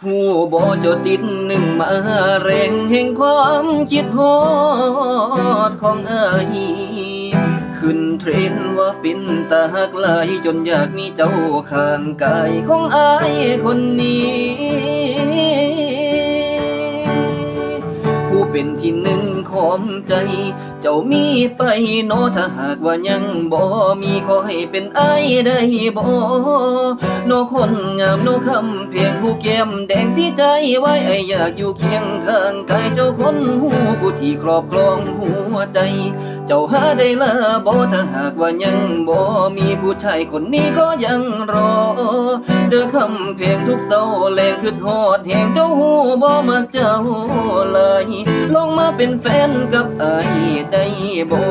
หูบ่เจ้าติดหนึ่งมาแรงแห่งความคิดฮอดของอ้ายขึ้นเทรนด์ว่าเป็นตาหักหลายจนอยากมีเจ้าข้างกายของอ้ายคนนี้ผู้เป็นที่หนึ่งของใจเจ้ามีไปเนาะถ้าหากว่ายังบ่มีขอให้เป็นอ้ายได้บ่เนาะคนงามเนาะคำเพียงผู้แก้มแดงสีใจไว้ไอ้อยากอยู่เคียงข้างกายเจ้าคนหูผู้ที่ครอบครองหัวใจ เจ้าหาได้ละบ่ถ้าหากว่ายังบ่มีผู้ชายคนนี้ก็ยังรอเด้อคำเพลงทุกเศร้าแรงขึ้นฮอดแห่งเจ้าหูบ่มักเจ้าเลยลองมาเป็นแฟนกับอ้ายได้บ่